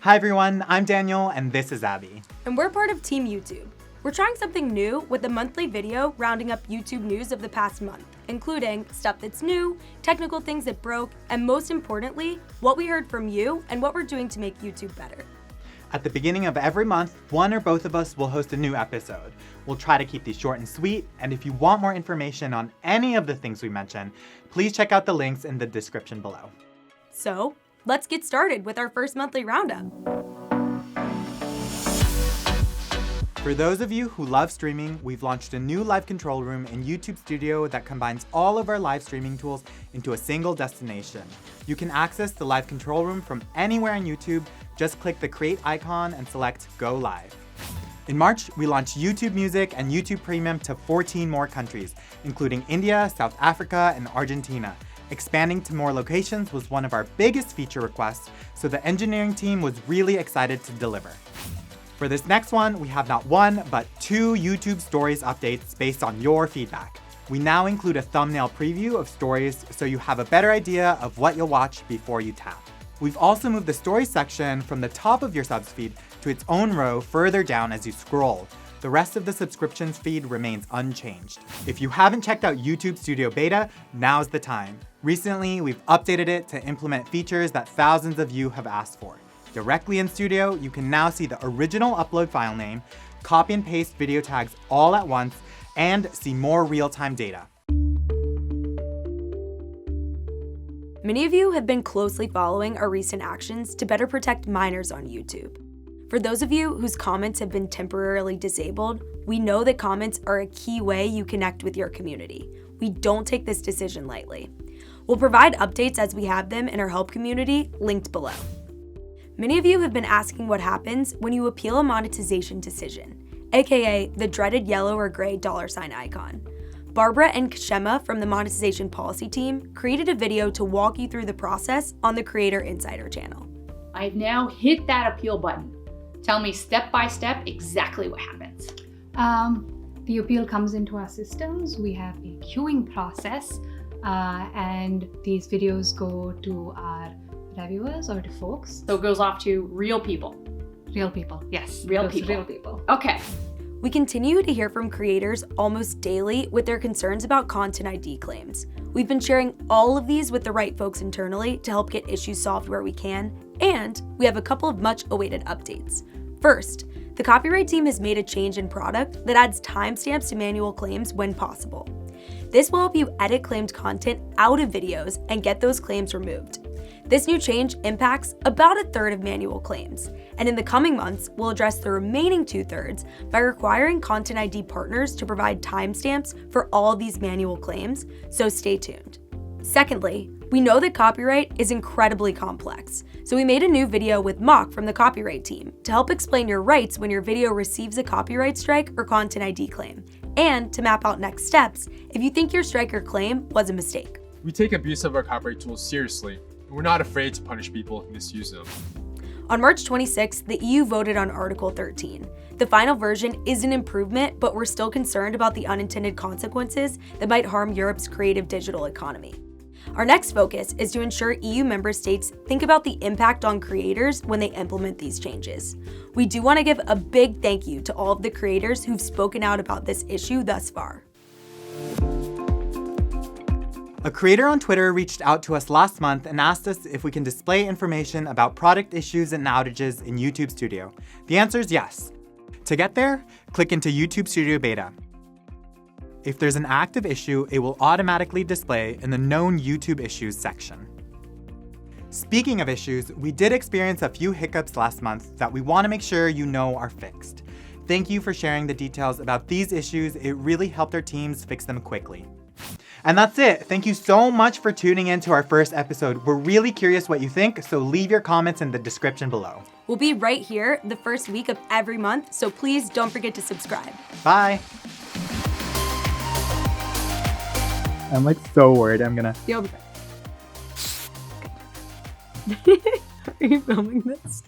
Hi everyone, I'm Daniel and this is Abby. And we're part of TeamYouTube. We're trying something new with a monthly video rounding up YouTube news of the past month, including stuff that's new, technical things that broke, and most importantly, what we heard from you and what we're doing to make YouTube better. At the beginning of every month, one or both of us will host a new episode. We'll try to keep these short and sweet, and if you want more information on any of the things we mentioned, please check out the links in the description below. So, let's get started with our first monthly roundup. For those of you who love streaming, we've launched a new live control room in YouTube Studio that combines all of our live streaming tools into a single destination. You can access the live control room from anywhere on YouTube. Just click the create icon and select Go Live. In March, we launched YouTube Music and YouTube Premium to 14 more countries, including India, South Africa, and Argentina. Expanding to more locations was one of our biggest feature requests, so the engineering team was really excited to deliver. For this next one, we have not one, but 2 YouTube Stories updates based on your feedback. We now include a thumbnail preview of Stories so you have a better idea of what you'll watch before you tap. We've also moved the Stories section from the top of your subs feed to its own row further down as you scroll. The rest of the subscriptions feed remains unchanged. If you haven't checked out YouTube Studio Beta, now's the time. Recently, we've updated it to implement features that thousands of you have asked for. Directly in Studio, you can now see the original upload file name, copy and paste video tags all at once, and see more real-time data. Many of you have been closely following our recent actions to better protect minors on YouTube. For those of you whose comments have been temporarily disabled, we know that comments are a key way you connect with your community. We don't take this decision lightly. We'll provide updates as we have them in our help community, linked below. Many of you have been asking what happens when you appeal a monetization decision, aka the dreaded yellow or gray $sign icon. Barbara and Kshema from the Monetization Policy team created a video to walk you through the process on the Creator Insider channel. I've now hit that appeal button. Tell me step by step exactly what happens. The appeal comes into our systems. We have a queuing process, and these videos go to our reviewers or to folks. So it goes off to real people. Real people, yes. Real It goes to people. Real people. Okay. We continue to hear from creators almost daily with their concerns about content ID claims. We've been sharing all of these with the right folks internally to help get issues solved where we can, and we have a couple of much awaited updates. First, the copyright team has made a change in product that adds timestamps to manual claims when possible. This will help you edit claimed content out of videos and get those claims removed. This new change impacts about a third of manual claims, and in the coming months, we'll address the remaining 2/3 by requiring Content ID partners to provide timestamps for all of these manual claims, so stay tuned. Secondly, we know that copyright is incredibly complex, so we made a new video with Mock from the copyright team to help explain your rights when your video receives a copyright strike or Content ID claim, and to map out next steps if you think your strike or claim was a mistake. We take abuse of our copyright tools seriously, and we're not afraid to punish people who misuse them. On March 26th, the EU voted on Article 13. The final version is an improvement, but we're still concerned about the unintended consequences that might harm Europe's creative digital economy. Our next focus is to ensure EU member states think about the impact on creators when they implement these changes. We do want to give a big thank you to all of the creators who've spoken out about this issue thus far. A creator on Twitter reached out to us last month and asked us if we can display information about product issues and outages in YouTube Studio. The answer is yes. To get there, click into YouTube Studio Beta. If there's an active issue, it will automatically display in the Known YouTube Issues section. Speaking of issues, we did experience a few hiccups last month that we want to make sure you know are fixed. Thank you for sharing the details about these issues. It really helped our teams fix them quickly. And that's it. Thank you so much for tuning in to our first episode. We're really curious what you think, so leave your comments in the description below. We'll be right here the first week of every month, so please don't forget to subscribe. Bye. I'm like so worried I'm gonna... You'll be back. Are you filming this?